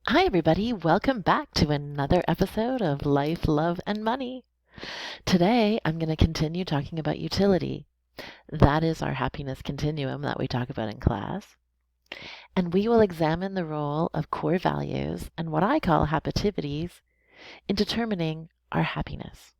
Hi, everybody. Welcome back to another episode of Life, Love, and Money. Today, I'm going to continue talking about utility. That is our happiness continuum that we talk about in class. And we will examine the role of core values and what I call habitivities in determining our happiness.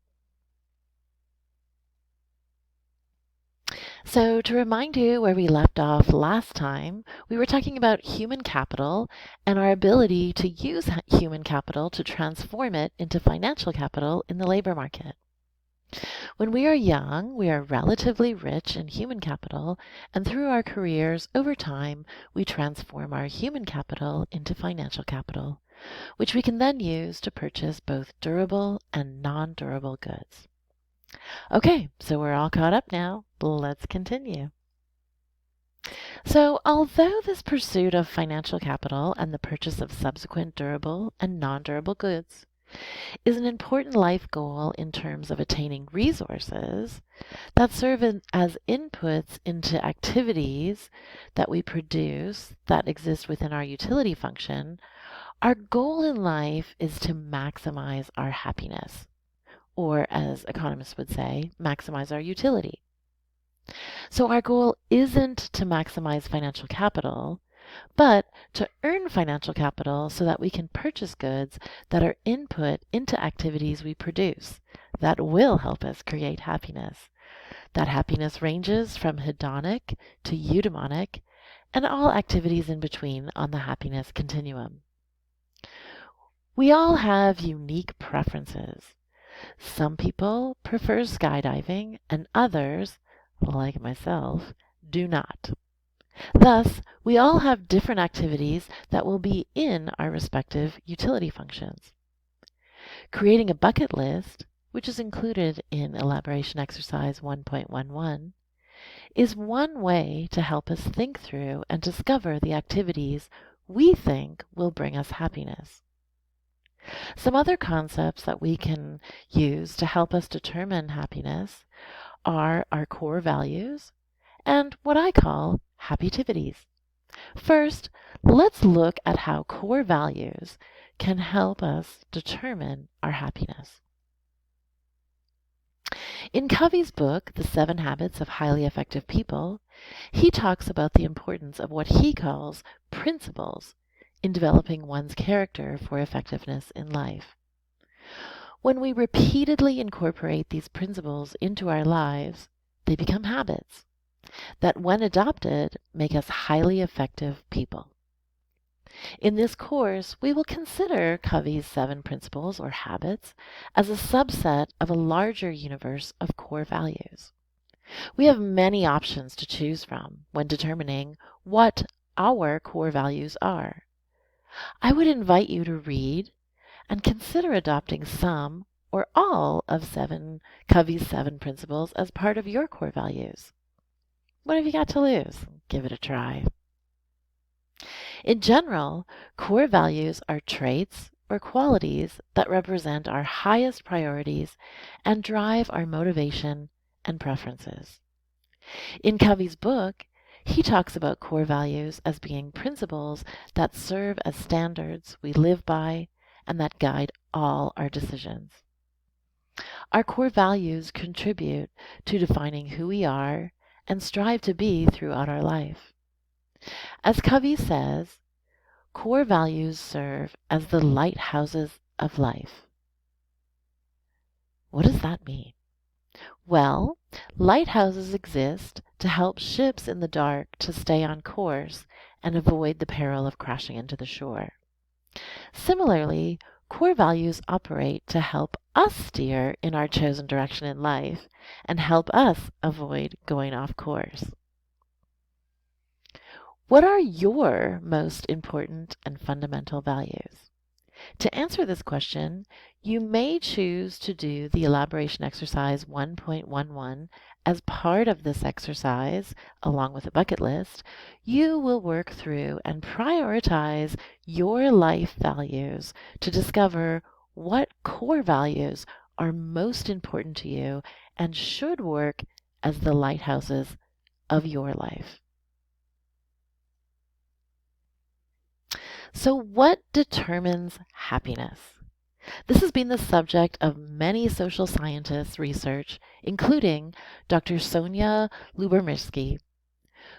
So, to remind you where we left off last time, we were talking about human capital and our ability to use human capital to transform it into financial capital in the labor market. When we are young, we are relatively rich in human capital, and through our careers over time, we transform our human capital into financial capital, which we can then use to purchase both durable and non-durable goods. Okay, so we're all caught up now. Let's continue. So, although this pursuit of financial capital and the purchase of subsequent durable and non-durable goods is an important life goal in terms of attaining resources that serve as inputs into activities that we produce that exist within our utility function, our goal in life is to maximize our happiness, or as economists would say, maximize our utility. So our goal isn't to maximize financial capital, but to earn financial capital so that we can purchase goods that are input into activities we produce that will help us create happiness. That happiness ranges from hedonic to eudaimonic and all activities in between on the happiness continuum. We all have unique preferences. Some people prefer skydiving and others, like myself, do not. Thus, we all have different activities that will be in our respective utility functions. Creating a bucket list, which is included in elaboration exercise 1.11, is one way to help us think through and discover the activities we think will bring us happiness. Some other concepts that we can use to help us determine happiness are our core values and what I call habitivities. First, let's look at how core values can help us determine our happiness. In Covey's book, The 7 Habits of Highly Effective People, he talks about the importance of what he calls principles in developing one's character for effectiveness in life. When we repeatedly incorporate these principles into our lives, they become habits that, when adopted, make us highly effective people. In this course, we will consider Covey's 7 principles or habits as a subset of a larger universe of core values. We have many options to choose from when determining what our core values are. I would invite you to read and consider adopting some or all of Covey's 7 principles as part of your core values. What have you got to lose? Give it a try. In general, core values are traits or qualities that represent our highest priorities and drive our motivation and preferences. In Covey's book, he talks about core values as being principles that serve as standards we live by and that guide all our decisions. Our core values contribute to defining who we are and strive to be throughout our life. As Covey says, core values serve as the lighthouses of life. What does that mean? Well, lighthouses exist to help ships in the dark to stay on course and avoid the peril of crashing into the shore. Similarly, core values operate to help us steer in our chosen direction in life and help us avoid going off course. What are your most important and fundamental values? To answer this question, you may choose to do the elaboration exercise 1.11 as part of this exercise, along with a bucket list. You will work through and prioritize your life values to discover what core values are most important to you and should work as the lighthouses of your life. So what determines happiness? This has been the subject of many social scientists' research, including Dr. Sonia Lubomirsky,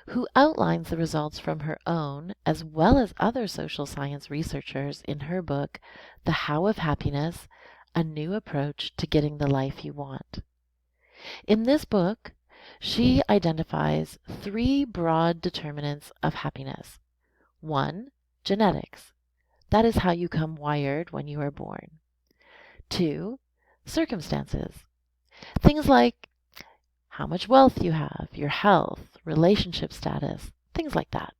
who outlines the results from her own as well as other social science researchers in her book, The How of Happiness, A New Approach to Getting the Life You Want. In this book, she identifies 3 broad determinants of happiness. 1. Genetics. That is how you come wired when you are born. 2. Circumstances. Things like how much wealth you have, your health, relationship status, things like that.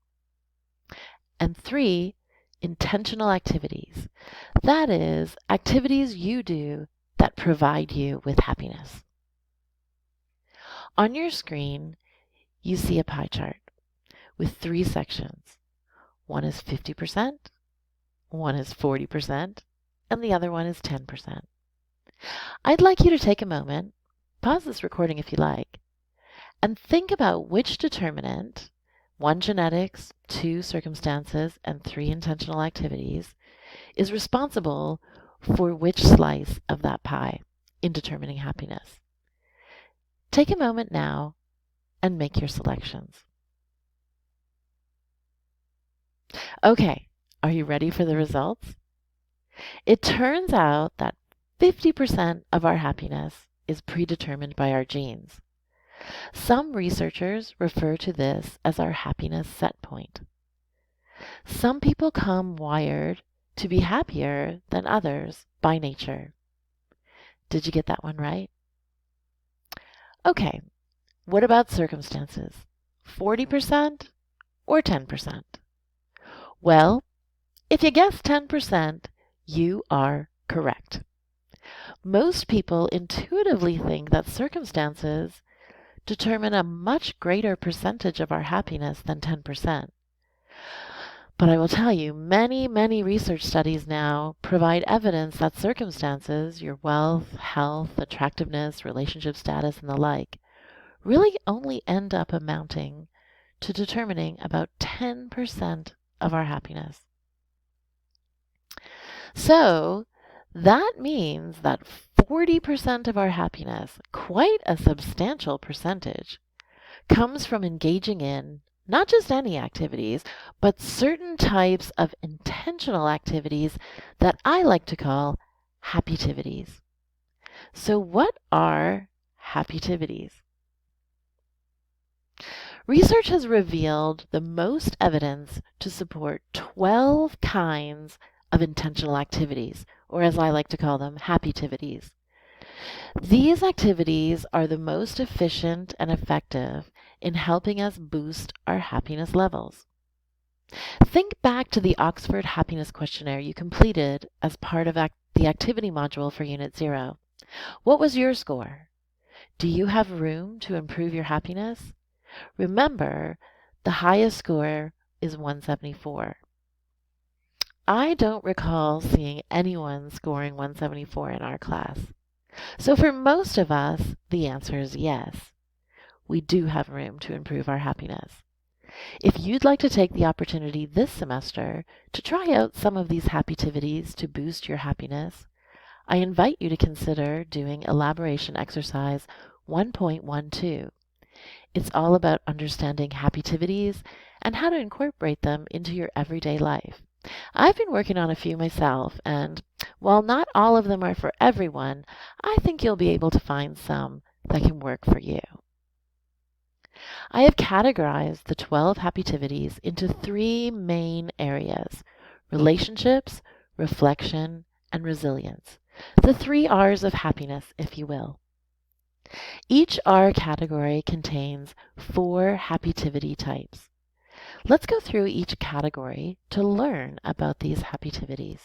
And 3. Intentional activities. That is, activities you do that provide you with happiness. On your screen, you see a pie chart with 3 sections. One is 50%, one is 40%, and the other one is 10%. I'd like you to take a moment, pause this recording if you like, and think about which determinant, 1 genetics, 2 circumstances, and 3 intentional activities, is responsible for which slice of that pie in determining happiness. Take a moment now and make your selections. Okay, are you ready for the results? It turns out that 50% of our happiness is predetermined by our genes. Some researchers refer to this as our happiness set point. Some people come wired to be happier than others by nature. Did you get that one right? Okay, what about circumstances? 40% or 10%? Well, if you guessed 10%, you are correct. Most people intuitively think that circumstances determine a much greater percentage of our happiness than 10%. But I will tell you, many research studies now provide evidence that circumstances, your wealth, health, attractiveness, relationship status, and the like, really only end up amounting to determining about 10% of our happiness. So that means that 40% of our happiness, quite a substantial percentage, comes from engaging in not just any activities, but certain types of intentional activities that I like to call happytivities. So what are happytivities? Research has revealed the most evidence to support 12 kinds of intentional activities, or as I like to call them, happytivities. These activities are the most efficient and effective in helping us boost our happiness levels. Think back to the Oxford Happiness Questionnaire you completed as part of the activity module for Unit 0. What was your score? Do you have room to improve your happiness? Remember, the highest score is 174. I don't recall seeing anyone scoring 174 in our class. So for most of us, the answer is yes. We do have room to improve our happiness. If you'd like to take the opportunity this semester to try out some of these happytivities to boost your happiness, I invite you to consider doing elaboration exercise 1.12. It's all about understanding happytivities and how to incorporate them into your everyday life. I've been working on a few myself, and while not all of them are for everyone, I think you'll be able to find some that can work for you. I have categorized the 12 happytivities into 3 main areas: relationships, reflection, and resilience. The 3 R's of happiness, if you will. Each R category contains 4 happytivity types. Let's go through each category to learn about these happytivities.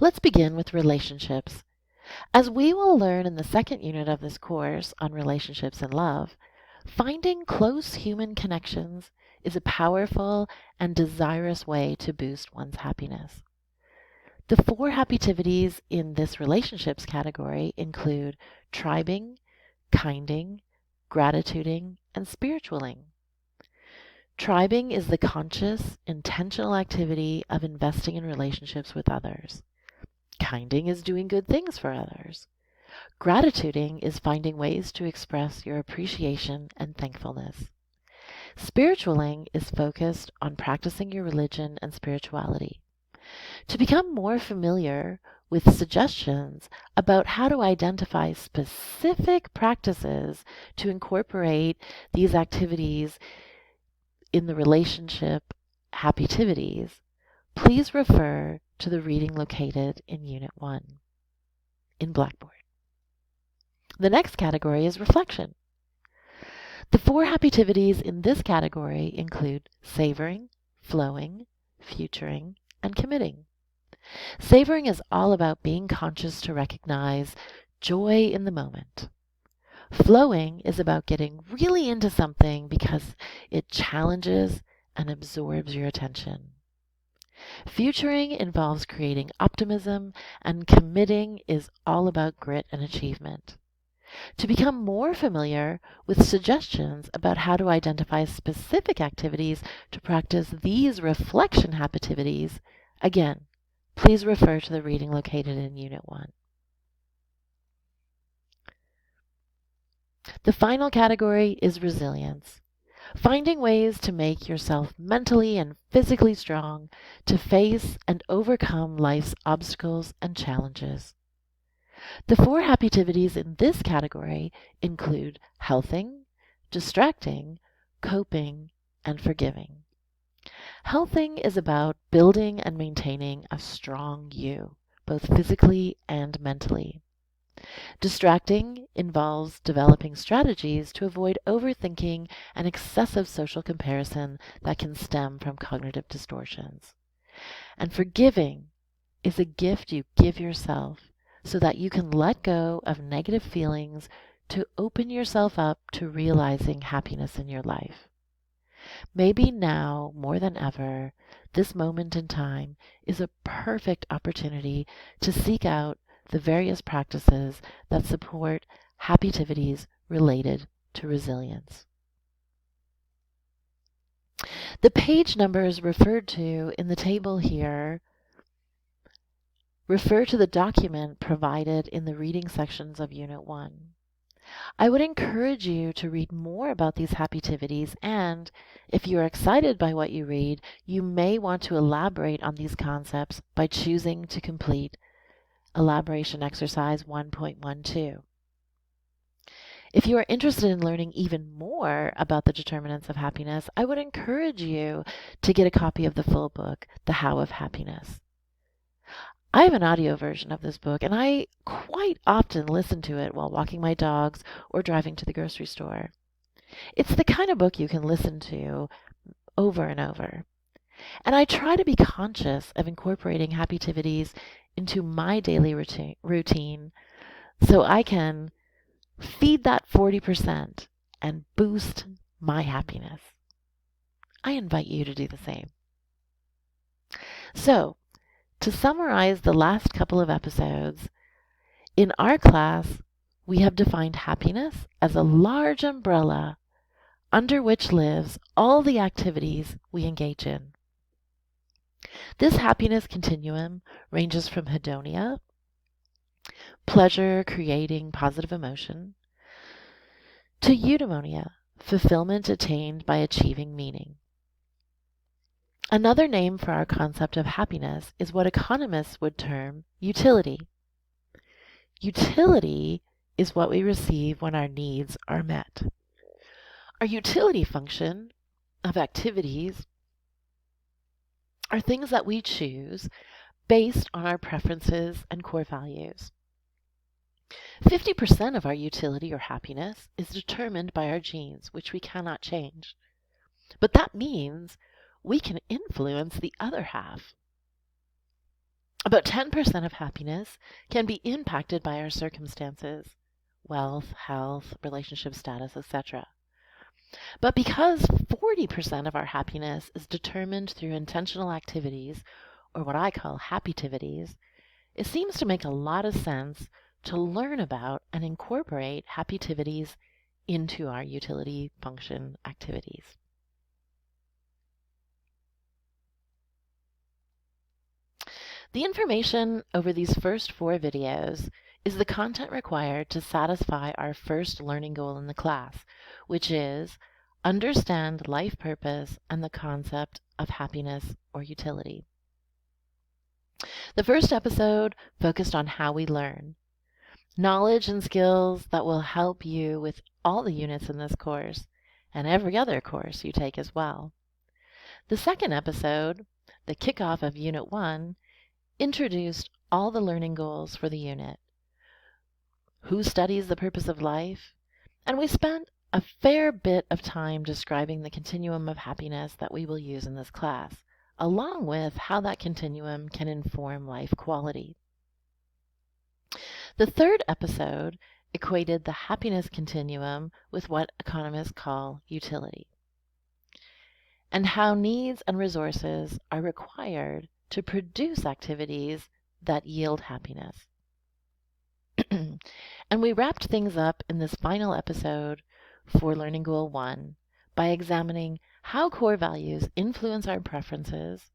Let's begin with relationships. As we will learn in the second unit of this course on relationships and love, finding close human connections is a powerful and desirous way to boost one's happiness. The 4 happytivities in this relationships category include tribing, kinding, gratituding, and spiritualing. Tribing is the conscious, intentional activity of investing in relationships with others. Kinding is doing good things for others. Gratituding is finding ways to express your appreciation and thankfulness. Spiritualing is focused on practicing your religion and spirituality. To become more familiar with suggestions about how to identify specific practices to incorporate these activities in the relationship happytivities, please refer to the reading located in Unit 1 in Blackboard. The next category is reflection. The 4 happytivities in this category include savoring, flowing, futuring, and committing. Savoring is all about being conscious to recognize joy in the moment. Flowing is about getting really into something because it challenges and absorbs your attention. Futuring involves creating optimism, and committing is all about grit and achievement. To become more familiar with suggestions about how to identify specific activities to practice these reflection happytivities, again, please refer to the reading located in Unit 1. The final category is resilience. Finding ways to make yourself mentally and physically strong to face and overcome life's obstacles and challenges. The 4 happytivities in this category include healthing, distracting, coping, and forgiving. Healthing is about building and maintaining a strong you, both physically and mentally. Distracting involves developing strategies to avoid overthinking and excessive social comparison that can stem from cognitive distortions. And forgiving is a gift you give yourself so that you can let go of negative feelings to open yourself up to realizing happiness in your life. Maybe now, more than ever, this moment in time is a perfect opportunity to seek out the various practices that support happytivities related to resilience. The page numbers referred to in the table here refer to the document provided in the reading sections of Unit 1. I would encourage you to read more about these happytivities, and if you are excited by what you read, you may want to elaborate on these concepts by choosing to complete Elaboration Exercise 1.12. If you are interested in learning even more about the determinants of happiness, I would encourage you to get a copy of the full book, The How of Happiness. I have an audio version of this book, and I quite often listen to it while walking my dogs or driving to the grocery store. It's the kind of book you can listen to over and over. And I try to be conscious of incorporating happytivities into my daily routine so I can feed that 40% and boost my happiness. I invite you to do the same. So, to summarize the last couple of episodes, in our class, we have defined happiness as a large umbrella under which lives all the activities we engage in. This happiness continuum ranges from hedonia, pleasure creating positive emotion, to eudaimonia, fulfillment attained by achieving meaning. Another name for our concept of happiness is what economists would term utility. Utility is what we receive when our needs are met. Our utility function of activities are things that we choose based on our preferences and core values. 50% of our utility or happiness is determined by our genes, which we cannot change. But that means we can influence the other half. About 10% of happiness can be impacted by our circumstances, wealth, health, relationship status, etc. But because 40% of our happiness is determined through intentional activities, or what I call happytivities, it seems to make a lot of sense to learn about and incorporate happytivities into our utility function activities. The information over these first 4 videos is the content required to satisfy our first learning goal in the class, which is understand life purpose and the concept of happiness or utility. The first episode focused on how we learn, knowledge and skills that will help you with all the units in this course and every other course you take as well. The second episode, the kickoff of Unit 1, introduced all the learning goals for the unit, who studies the purpose of life, and we spent a fair bit of time describing the continuum of happiness that we will use in this class, along with how that continuum can inform life quality. The third episode equated the happiness continuum with what economists call utility, and how needs and resources are required to produce activities that yield happiness. And we wrapped things up in this final episode for Learning Goal 1 by examining how core values influence our preferences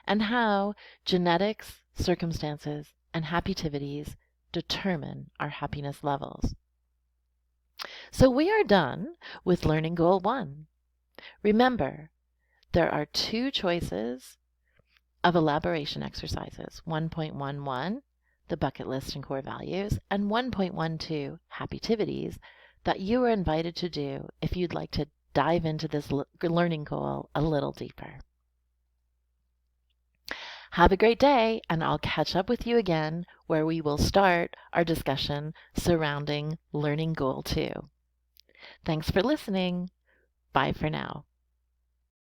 and how genetics, circumstances, and happitivities determine our happiness levels. So we are done with Learning Goal 1. Remember, there are 2 choices of elaboration exercises, 1.11, the bucket list and core values, and 1.12, happitivities, that you are invited to do if you'd like to dive into this learning goal a little deeper. Have a great day, and I'll catch up with you again where we will start our discussion surrounding Learning Goal 2. Thanks for listening. Bye for now.